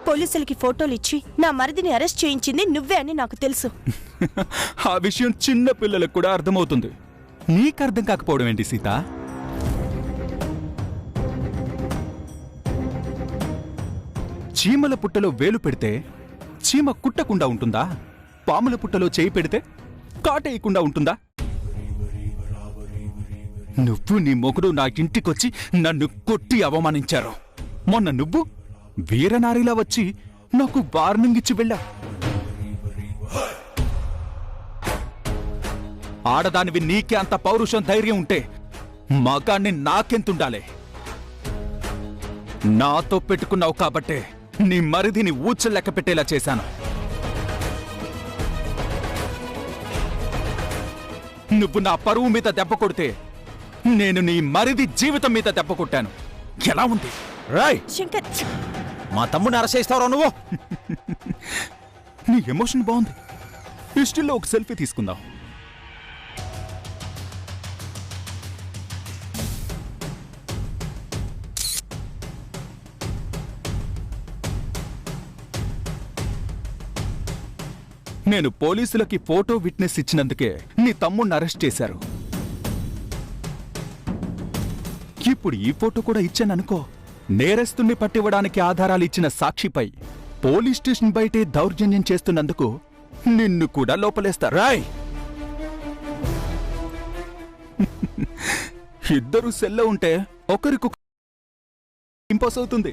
పోలీసులకి ఫోటోలు ఇచ్చి నా మరిదిని అరెస్ట్ చేయించింది నువ్వే అని నాకు తెలుసు. ఆ విషయం చిన్న పిల్లలకు కూడా అర్థమవుతుంది. నీకు అర్థం కాకపోవడం ఏంటి సీత? చీమల పుట్టలో వేలు పెడితే చీమ కుట్టకుండా ఉంటుందా? పాముల పుట్టలో చేయి పెడితే కాటేయకుండా ఉంటుందా? నువ్వు నీ మొగుడు నా ఇంటికొచ్చి నన్ను కొట్టి అవమానించారు. మొన్న నువ్వు వీరనారిలా వచ్చి నాకు వార్నింగ్ ఇచ్చి వెళ్ళా. ఆడదానివి నీకే అంత పౌరుషం ధైర్యం ఉంటే మగాన్ని నాకెంతుండాలే? నాతో పెట్టుకున్నావు కాబట్టే నీ మరిదిని ఊచలెక్క పెట్టేలా చేశాను. నువ్వు నా పరువు మీద దెబ్బ కొడితే నేను నీ మరిది జీవితం మీద దెబ్బ కొట్టాను. ఎలా ఉంది? రాయ్ శంకర్, మా తమ్ముడిని అరెస్ట్ చేస్తావురా నువ్వు? నీ ఎమోషన్ బాగుంది. హిస్టరీలో ఒక సెల్ఫీ తీసుకుందాం. నేను పోలీసులకి ఫోటో విట్నెస్ ఇచ్చినందుకే నీ తమ్ముడిని అరెస్ట్ చేశారు. ఇప్పుడు ఈ ఫోటో కూడా ఇచ్చాననుకో, నేరస్తుణ్ణి పట్టివ్వడానికి ఆధారాలు ఇచ్చిన సాక్షిపై పోలీస్ స్టేషన్ బయటే దౌర్జన్యం చేస్తున్నందుకు నిన్ను కూడా లోపలేస్తారు. రాయ్ ఇద్దరు సెల్లో ఉంటే ఒకరికి ఇంపోస్ అవుతుంది.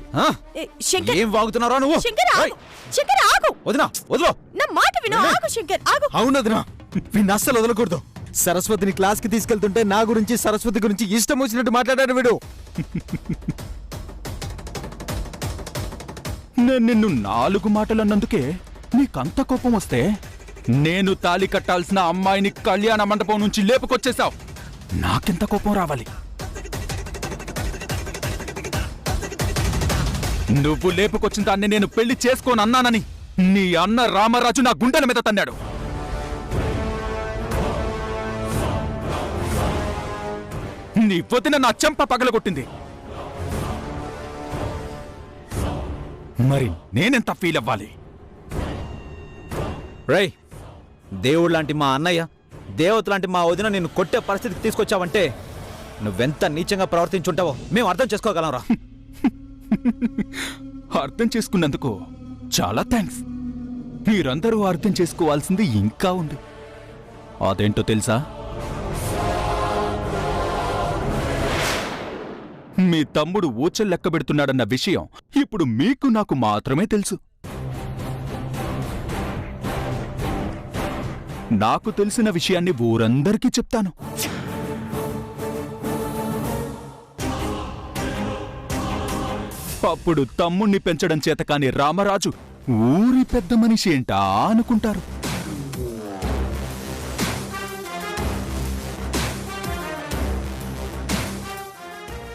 శంకర్, ఏం వాగుతున్నారా నువ్వు? శంకర్ ఆగు, శంకర్ ఆగు. వదినా వదిలో. నా మాట విను. ఆగు శంకర్, ఆగు. అవును వదినా, వీడిని అస్సలు వదలకూడదు. సరస్వతిని క్లాస్ కి తీసుకెళ్తుంటే నా గురించి సరస్వతి గురించి ఇష్టం వచ్చినట్టు మాట్లాడాడు వీడు. నేను నిన్ను 4 మాటలన్నందుకే నీకంత కోపం వస్తే నేను తాళి కట్టాల్సిన అమ్మాయిని కళ్యాణ మండపం నుంచి లేపుకొచ్చేశావు. నాకెంత కోపం రావాలి? నువ్వు లేపుకొచ్చిన దాన్ని నేను పెళ్లి చేసుకోనన్నానని నీ అన్న రామరాజు నా గుండెల మీద తన్నాడు. నీ వదిన నా చెంప పగలగొట్టింది. మరి నేనెంత ఫీల్ అవ్వాలి? రేయ్, దేవుడు లాంటి మా అన్నయ్య, దేవత లాంటి మా వదిన నిన్ను కొట్టే పరిస్థితికి తీసుకొచ్చావంటే నువ్వెంత నీచంగా ప్రవర్తించుంటావో మేము అర్థం చేసుకోగలంరా. అర్థం చేసుకున్నందుకు చాలా థ్యాంక్స్. మీరందరూ అర్థం చేసుకోవాల్సింది ఇంకా ఉంది. అదేంటో తెలుసా? మీ తమ్ముడు ఊచలు లెక్కబెడుతున్నాడన్న విషయం ఇప్పుడు మీకు నాకు మాత్రమే తెలుసు. నాకు తెలిసిన విషయాన్ని ఊరందరికీ చెప్తాను. అప్పుడు తమ్ముణ్ణి పెంచడం చేతకాని రామరాజు ఊరి పెద్ద మనిషి ఏంటా అనుకుంటారు.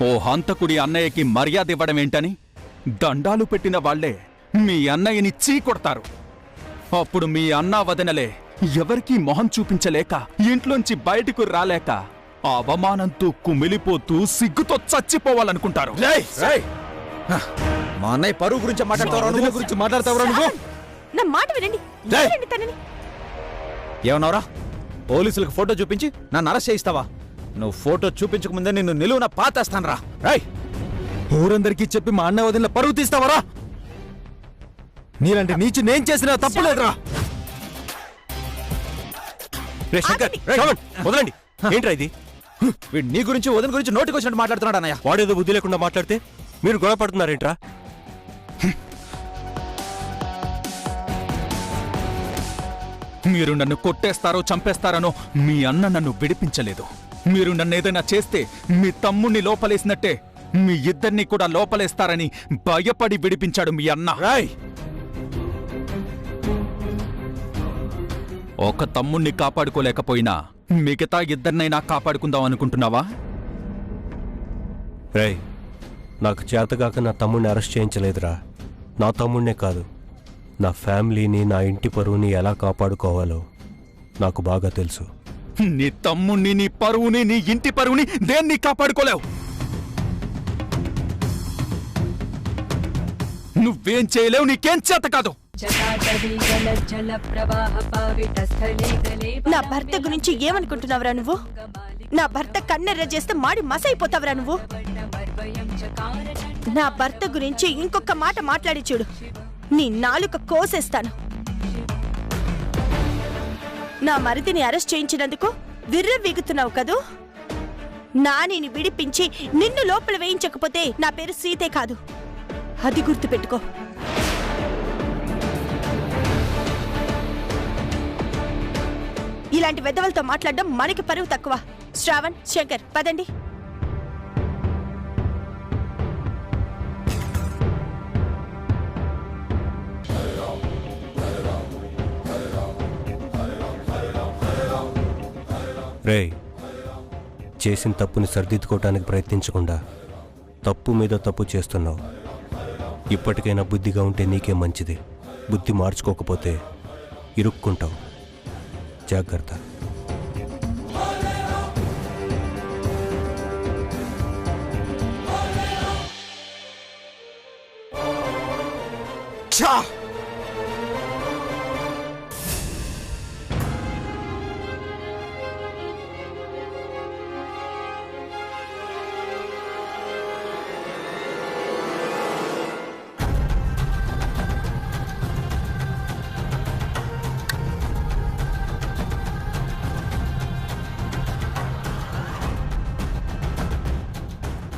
ఓ హంతకుడి అన్నయ్యకి మర్యాద ఇవ్వడం ఏంటని దండాలు పెట్టిన వాళ్లే మీ అన్నయ్యని చీకొడతారు. అప్పుడు మీ అన్నా వదనలే ఎవరికీ మొహం చూపించలేక, ఇంట్లోంచి బయటకు రాలేక అవమానంతో కుమిలిపోతూ సిగ్గుతో చచ్చిపోవాలనుకుంటారు. మా అన్నయ్య పరువు గురించి మాట్లాడతావరా నువ్వు? నా మాట వినండి. తనని ఏమన్నావురా? పోలీసులకు ఫోటో చూపించి నన్ను అరెస్ట్ చేయిస్తావా? నువ్వు ఫోటో చూపించక ముందే నిన్ను నిలువున పాతేస్తానరా. రాయ్, ఊరందరికీ చెప్పి మా అన్న వదిన పరువు తీస్తావరా? నీలాంటి నీచి నేను చేసిన తప్పు లేదురా. వదలండి. ఏంట్రా ఇది? వీడు నీ గురించి వదిన గురించి నోటికి వచ్చినట్టు మాట్లాడుతున్నాడు అన్నయ్య. వాడేదో బుద్ధి లేకుండా మాట్లాడితే మీరు గొడవ పడుతున్నారేంట్రా? మీరు నన్ను కొట్టేస్తారో చంపేస్తారనో మీ అన్న నన్ను విడిపించలేదు. మీరు నన్నేదైనా చేస్తే మీ తమ్ముణ్ణి లోపలేసినట్టే మీ ఇద్దరిని కూడా లోపలేస్తారని భయపడి విడిపించాడు మీ అన్న. రాయ్, ఒక తమ్ముణ్ణి కాపాడుకోలేకపోయినా మిగతా ఇద్దరినైనా కాపాడుకుందాం అనుకుంటున్నావా? రేయ్, నాకు చేతగాక నా తమ్ముడిని అరెస్ట్ చేయించలేదురా. నా తమ్ముడినే కాదు, నా ఫ్యామిలీని, నా ఇంటి పరువుని ఎలా కాపాడుకోవాలో నాకు బాగా తెలుసు. నీ తమ్ముణ్ణి, నీ పరువుని, నీ ఇంటి పరువుని దేన్ని కాపాడుకోలేవు. నువ్వేం చేయలేవు, నీకేం చేత కాదు. నా భర్త గురించి ఏమనుకుంటున్నావురా నువ్వు? నా భర్త కన్నెర్ర చేస్తే మాడి మసైపోతావురా నువ్వు? నా భర్త గురించి ఇంకొక మాట మాట్లాడి చూడు, నీ నాలుక కోసేస్తాను. నా మరిదిని అరెస్ట్ చేయించినందుకు విర్రవీగుతున్నావు కదూ? నానిని విడిపించి నిన్ను లోపల వేయించకపోతే నా పేరు సీతే కాదు, అది గుర్తుపెట్టుకో. ఇలాంటి వెధవలతో మాట్లాడడం మనకి పరువు తక్కువ. శ్రావణ్, శంకర్, పదండి. రేయ్, చేసిన తప్పుని సరిదిద్దుకోవటానికి ప్రయత్నించకుండా తప్పు మీద తప్పు చేస్తున్నావు. ఇప్పటికైనా బుద్ధిగా ఉంటే నీకే మంచిది. బుద్ధి మార్చుకోకపోతే ఇరుక్కుంటావు. జాగ్రత్త. ఛా!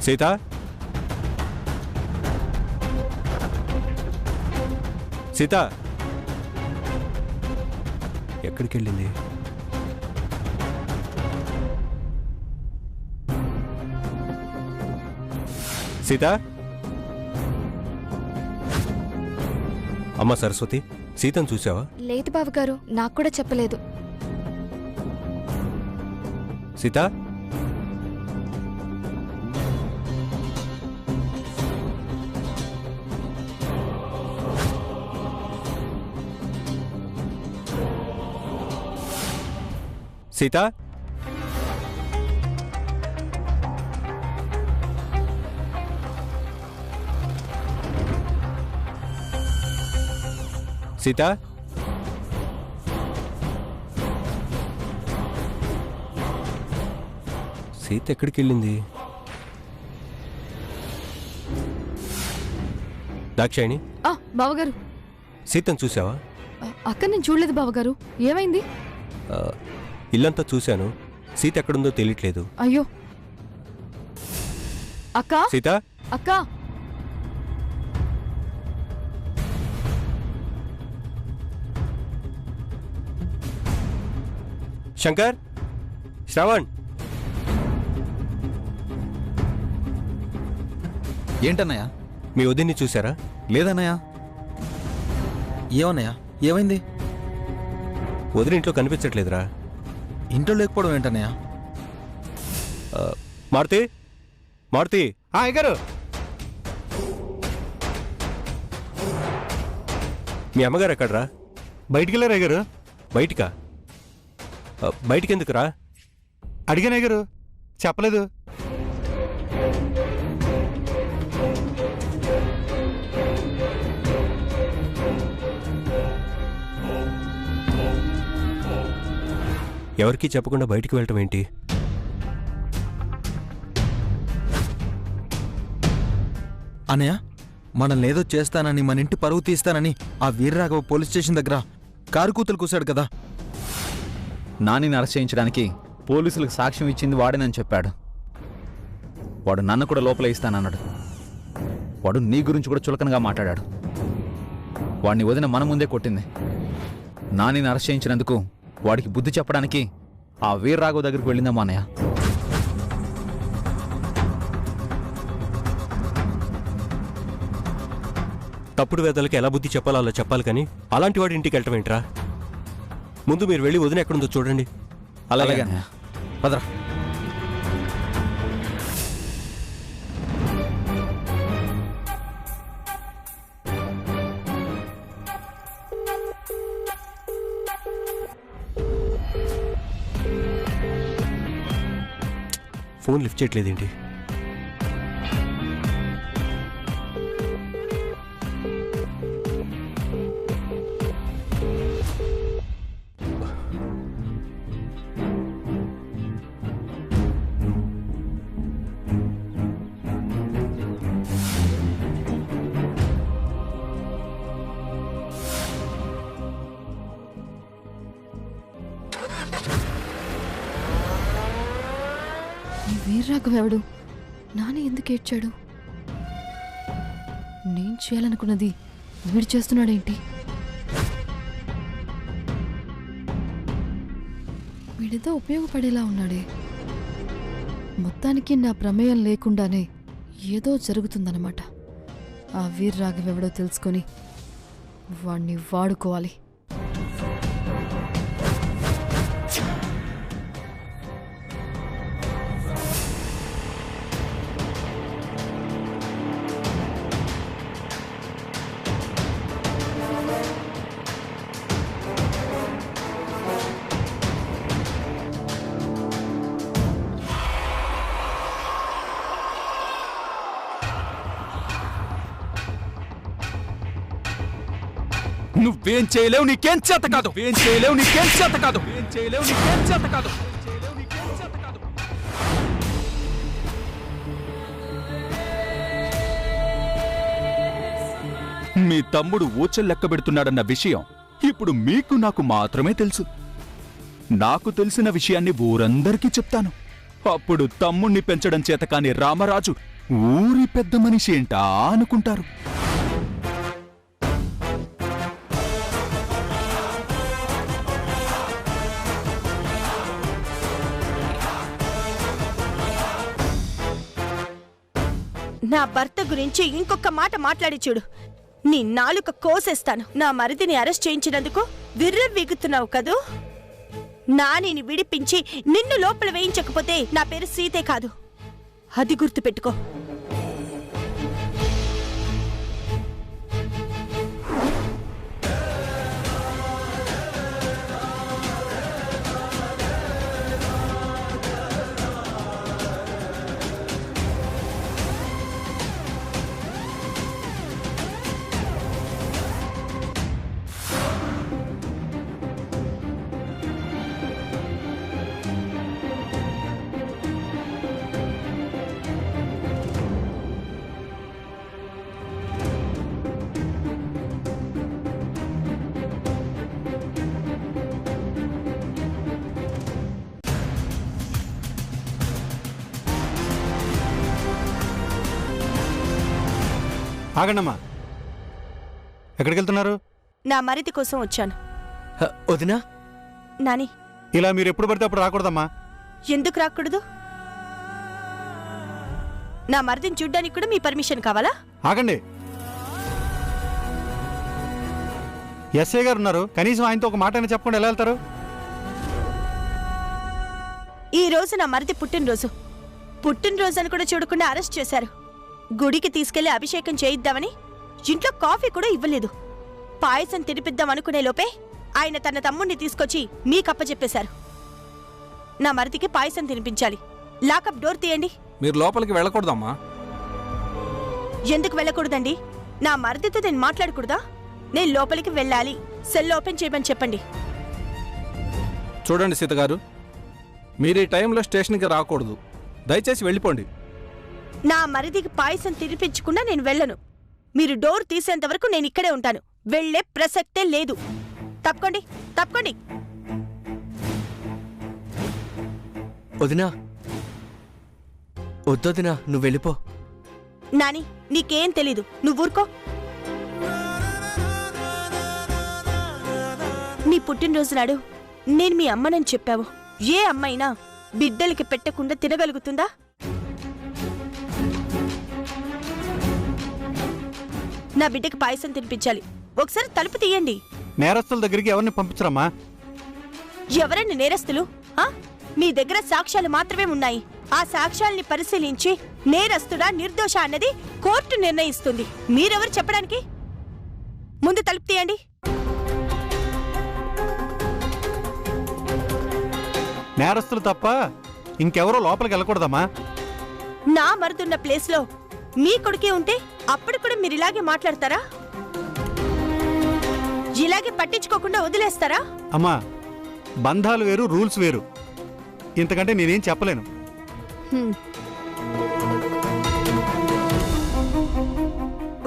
సీత, సీత ఎక్కడికి వెళ్ళింది? సీత, అమ్మ సరస్వతి, సీతను చూసావా? లేదు బావగారు, నాకు కూడా చెప్పలేదు. సీత, సీత, సీత, సీత ఎక్కడికి వెళ్ళింది? దాక్షాయిని, బావగారు, సీతను చూసావా? అక్క నేను చూడలేదు బావగారు, ఏమైంది? ఇల్లంతా చూశాను, సీత ఎక్కడుందో తెలియట్లేదు. అయ్యో అక్క, సీత, అక్క, శంకర్, శ్రవణ్, ఏంటన్నయ్య? మీ వదిన్ని చూసారా? లేదన్నయ్య. ఏమన్నయ్య, ఏమైంది? వదిన ఇంట్లో కనిపించట్లేదురా. ఇంట్లో లేకపోవడం ఏంటన్నయ్య? మారుతి, మారుతి. అయ్యగారు, మీ అమ్మగారు ఎక్కడరా? బయటికి వెళ్ళారు అయ్యగారు. బయటికా? బయటికెందుకురా? అడిగాను అయ్యగారు, చెప్పలేదు. ఎవరికీ చెప్పకుండా బయటికి వెళ్ళటం ఏంటి? అన్నయ్య, మనల్ని ఏదో చేస్తానని, మన ఇంటి పరువు తీస్తానని ఆ వీర్రాఘవ పోలీస్ స్టేషన్ దగ్గర కారు కూతులు కూశాడు కదా. నానిని అరెస్ట్ చేయించడానికి పోలీసులకు సాక్ష్యం ఇచ్చింది వాడేనని చెప్పాడు. వాడు నన్ను కూడా లోపల ఇస్తానన్నాడు. వాడు నీ గురించి కూడా చులకనగా మాట్లాడాడు. వాడిని వదిన మన ముందే కొట్టింది. నానిని అరెస్ట్ చేయించినందుకు వాడికి బుద్ధి చెప్పడానికి ఆ వీర్రాఘవ దగ్గరికి వెళ్ళిందమ్మా అన్నయ్య. తప్పుడు వేదలకి ఎలా బుద్ధి చెప్పాలో అలా చెప్పాలి, కానీ అలాంటి వాడి ఇంటికి వెళ్ళటం ఏంట్రా? ముందు మీరు వెళ్ళి వదిన ఎక్కడుందో చూడండి. అలాగే అన్నయ్య, పదరా. Phone lift చేయట్లేదేంటి? వీర్రాఘవ్ ఎవడు? నాన్న ఎందుకు ఏడ్చాడు? నేను చేయాలనుకున్నది వీడు చేస్తున్నాడేంటి? వీడితో ఉపయోగపడేలా ఉన్నాడే. మొత్తానికి నా ప్రమేయం లేకుండానే ఏదో జరుగుతుందన్నమాట. ఆ వీర్రాఘవ్ ఎవడో తెలుసుకొని వాణ్ణి వాడుకోవాలి. నువ్వేం చేయలేవు, నీకేం చేత కాదు. ఏం చేయలేవు, నీకేం చేత కాదు. ఏం చేయలేవు, నీకేం చేత కాదు. మీ తమ్ముడు ఊచలు లెక్క పెడుతున్నాడన్న విషయం ఇప్పుడు మీకు నాకు మాత్రమే తెలుసు. నాకు తెలిసిన విషయాన్ని ఊరందరికీ చెప్తాను. అప్పుడు తమ్ముణ్ణి పెంచడం చేత కాని రామరాజు ఊరి పెద్ద మనిషి ఏంటా అనుకుంటారు. నా భర్త గురించి ఇంకొక మాట మాట్లాడి చూడు, నీ నాలుక కోసేస్తాను. నా మరిదిని అరెస్ట్ చేయించినందుకు విర్రవీగుతున్నావు కదూ. నానిని విడిపించి నిన్ను లోపల వేయించకపోతే నా పేరు సీతే కాదు. అది గుర్తుపెట్టుకో. ఆగండమ్మా, ఎక్కడికి వెళ్తున్నారు? నా మరిది కోసం వచ్చాను. వదినా, నాని, ఇలా మీరు ఎప్పుడు పడితే అప్పుడు రాకూడదమ్మా. ఎందుకు రాకూడదు? నా మరిదిని చూడ్డానికి కూడా మీ పర్మిషన్ కావాలా? ఆగండి, ఎస్ఐ గారు ఉన్నారు, కనీసం ఆయనతో ఒక మాట అయినా చెప్పకుండా ఎలా వెళ్తారు? ఈ రోజు నా మరిది పుట్టినరోజు అని కూడా చూడకుండా అరెస్ట్ చేశారు. గుడికి తీసుకెళ్లి అభిషేకం చేయిద్దామని ఇంట్లో కాఫీ కూడా ఇవ్వలేదు. పాయసం తినిపిద్దాం అనుకునే లోపే ఆయన తన తమ్ముణ్ణి తీసుకొచ్చి మీకప్పచెప్పేశారు. నా మరిదికి పాయసం తినిపించాలి. లాకప్ డోర్ తీయండి. మీరు లోపలికి వెళ్ళకూడదమ్మా. ఎందుకు వెళ్ళకూడదండి? నా మరిదితో నేను మాట్లాడకూడదా? నేను లోపలికి వెళ్ళాలి. సెల్ ఓపెన్ చేయమని చెప్పండి. చూడండి సీతగారు, మీరు ఈ టైంలో స్టేషన్కి రాకూడదు. దయచేసి వెళ్ళిపోండి. నా మరిదికి పాయసం తినిపించకుండా నేను వెళ్ళను. మీరు డోర్ తీసేంత వరకు నేను ఇక్కడే ఉంటాను. వెళ్లే ప్రసక్తే లేదు. తప్పకోండి, తప్పకోండి. వదినా, వద్దొదినా, నువ్వు వెళ్ళిపో. నాని, నీకేం తెలీదు, నువ్వు ఊరుకో. నీ పుట్టినరోజు నాడు నేను మీ అమ్మనని చెప్పావు. ఏ అమ్మైనా బిడ్డలకి పెట్టకుండా తినగలుగుతుందా? నా బిడ్డకి పాయసం తినిపించాలి. ఒకసారి తలుపు తీయండి. నేరస్తుల దగ్గరికి ఎవరిని పంపించరమ్మా. ఎవరండి నేరస్తులు? మీ దగ్గర సాక్ష్యాలు మాత్రమే ఉన్నాయి. ఆ సాక్ష్యాల్ని పరిశీలించి నేరస్తుడా నిర్దోష అన్నది కోర్టు నిర్ణయిస్తుంది. మీరెవరు చెప్పడానికి? ముందు తలుపు తీయండి. నేరస్తులు తప్ప ఇంకెవరో లోపలికి వెళ్ళకూడదమ్మా. నా మరుదున్న ప్లేస్లో మీ కొడుకే ఉంటే అప్పుడు కూడా మీరు ఇలాగే మాట్లాడతారా? ఇలాగే పట్టించుకోకుండా వదిలేస్తారా? అమ్మా, బంధాలు వేరు, రూల్స్ వేరు. ఇంతకంటే నేనేం చెప్పలేను.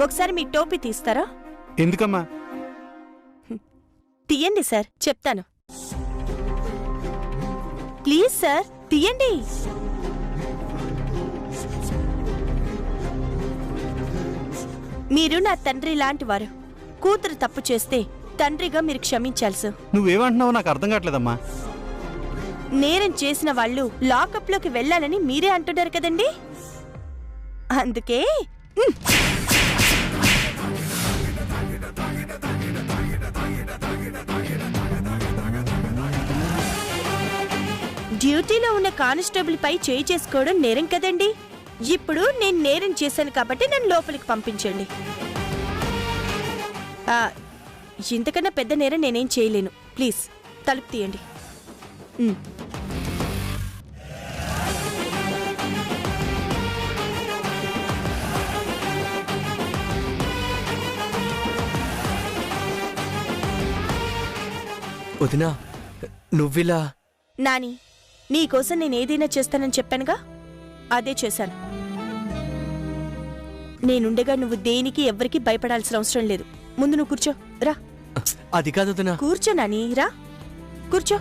ఒకసారి మీ టోపీ తీస్తారా? ఎందుకమ్మా? తీయండి సార్, చెప్తాను. ప్లీజ్ సార్, తీయండి. మీరు నా తండ్రి లాంటివారు. కూతురు తప్పు చేస్తే తండ్రిగా మీరు క్షమించాలి సార్. నువ్వేమంటున్నావో నాకు అర్థం కావట్లేదమ్మా. నేరం చేసిన వాళ్ళు లాకప్లోకి వెళ్ళాలని మీరే అంటున్నారు కదండి. అందుకే డ్యూటీలో ఉన్న కానిస్టేబుల్ పై చేయి చేసుకోవడం నేరం కదండి. ఇప్పుడు నేను నేరం చేశాను కాబట్టి నన్ను లోపలికి పంపించండి. ఇంతకన్నా పెద్ద నేరం నేనేం చేయలేను. ప్లీజ్ తలుపు తీయండి. వదినా నువ్విలా నాని, నీకోసం నేను ఏదైనా చేస్తానని చెప్పానుగా, అదే చేశాను. నేనుండగా నువ్వు దేనికి ఎవ్వరికి భయపడాల్సిన అవసరం లేదు. ముందు నువ్వు కూర్చో. రా. అది కాదు వదినా. కూర్చో నాని, రా కూర్చో.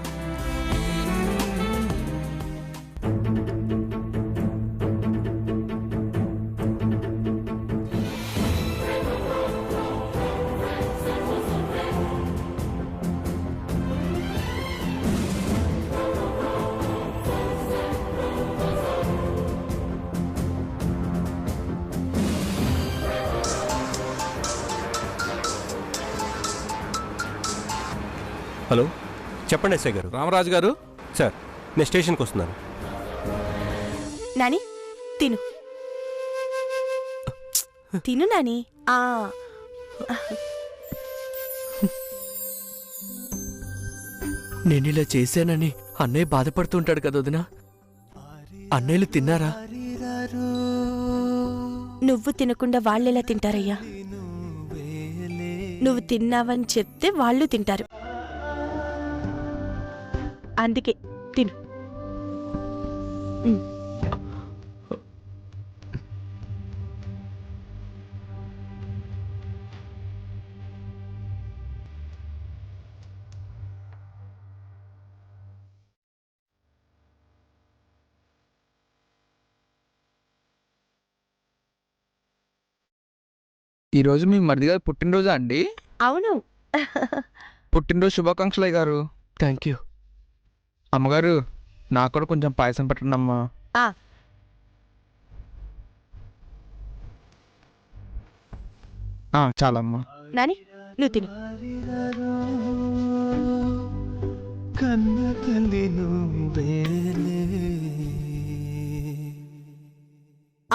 హలో, చెప్పండి ఎస్ఐ గారు. రామరాజు గారు. సార్, నేను స్టేషన్కి వస్తున్నాను. నాని తిను. తిను నాని. నేను ఇలా చేశానని అన్నయ్య బాధపడుతూ ఉంటాడు కదా వదినా. అన్నయ్యలు తిన్నారా? నువ్వు తినకుండా వాళ్ళెలా తింటారయ్యా? నువ్వు తిన్నావని చెప్తే వాళ్ళు తింటారు. అందుకే తిను. ఈరోజు మీ మరిది గారు పుట్టినరోజా అండి? అవును. పుట్టినరోజు శుభాకాంక్షలు గారు. Thank you. అమ్మగారు, నాకు కూడా కొంచెం పాయసం పెట్టండి అమ్మా. చాలమ్మా. నాని నువ్వు తిను.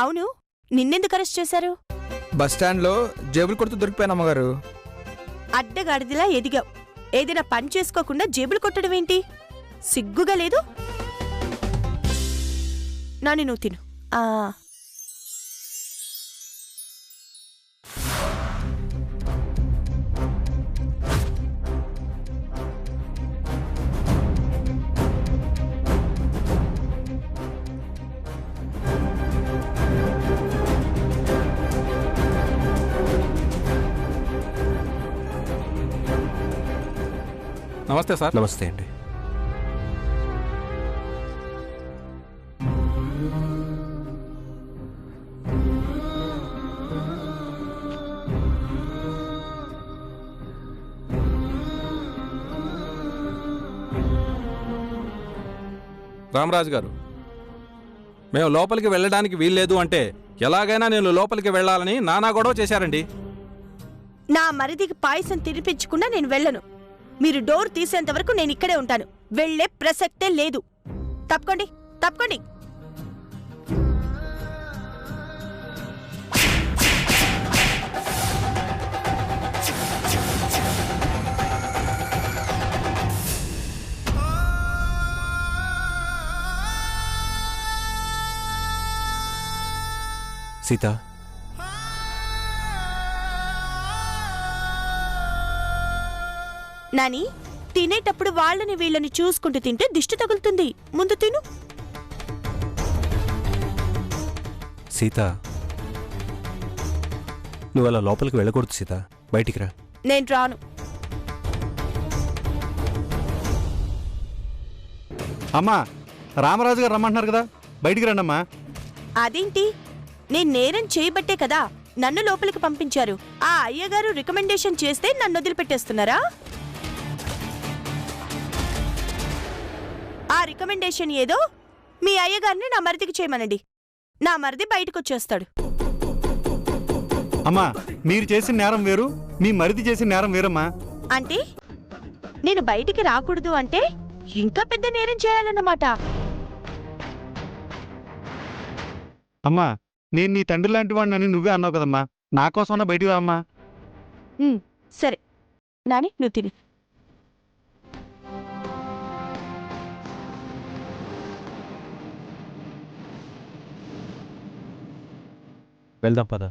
అవును, నిన్నెందుకు అరెస్ట్ చేశారు? బస్ స్టాండ్లో జేబులు కొడుతూ దొరికిపోయాను అమ్మగారు. అడ్డగాడిదిలా ఎదిగావు. ఏదైనా పని చేసుకోకుండా జేబులు కొట్టడం ఏంటి? సిగ్గుగా లేదు? నాని నువ్వు తిను. నమస్తే సార్. నమస్తే అండి. రామరాజు గారు, మేము లోపలికి వెళ్ళడానికి వీల్లేదు అంటే ఎలాగైనా నేను లోపలికి వెళ్ళాలని నానా గొడవ చేశారండి. నా మరిదికి పాయసం తినిపించకుండా నేను వెళ్ళను. మీరు డోర్ తీసేంత వరకు నేను ఇక్కడే ఉంటాను. వెళ్లే ప్రసక్తే లేదు. తప్పుకోండి, తప్పుకోండి. సీత, నాని, తినేటప్పుడు వాళ్ళని వీళ్ళని చూసుకుంటూ తింటే దిష్టి తగులుతుంది. ముందు తిను. సీత, నువ్వు అలా లోపలికి వెళ్ళకూడదు సీత. బయటికి రా. నేను రాను. అమ్మా, రామరాజు గారు రమ్మంటున్నారు కదా, బయటికి రండి అమ్మా. అదేంటి? నేను నేరం చేయబట్టే కదా నన్ను లోపలికి పంపించారు. ఆ అయ్యగారు రికమెండేషన్ చేస్తే నన్ను వదిలిపెట్టేస్తున్నారా? ఆ రికమెండేషన్ ఏదో మీ అయ్యగారిని నా మరిదికి చేయమనండి. నా మరిది బయటకు వచ్చేస్తాడు. అమ్మా, మీరు చేసిన నేరం వేరు, మీ మరిది చేసిన నేరం వేరమ్మా. అంటే నేను బయటికి రాకూడదు అంటే ఇంకా పెద్ద నేరం చేయాలన్నమాట. అమ్మా, నేను నీ తండ్రి లాంటి వాడినని నువ్వే అన్నావు కదమ్మా. నా కోసమన్నా బయటికి రామ్మా. సరే నాని, నువ్వు తిని. వెళ్దాం పద.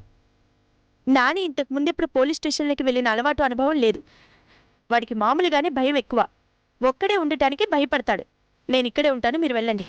నాని ఇంతకు ముందెప్పుడు పోలీస్ స్టేషన్లకి వెళ్ళిన అలవాటు అనుభవం లేదు. వాడికి మామూలుగానే భయం ఎక్కువ. ఒక్కడే ఉండటానికి భయపడతాడు. నేను ఇక్కడే ఉంటాను, మీరు వెళ్ళండి.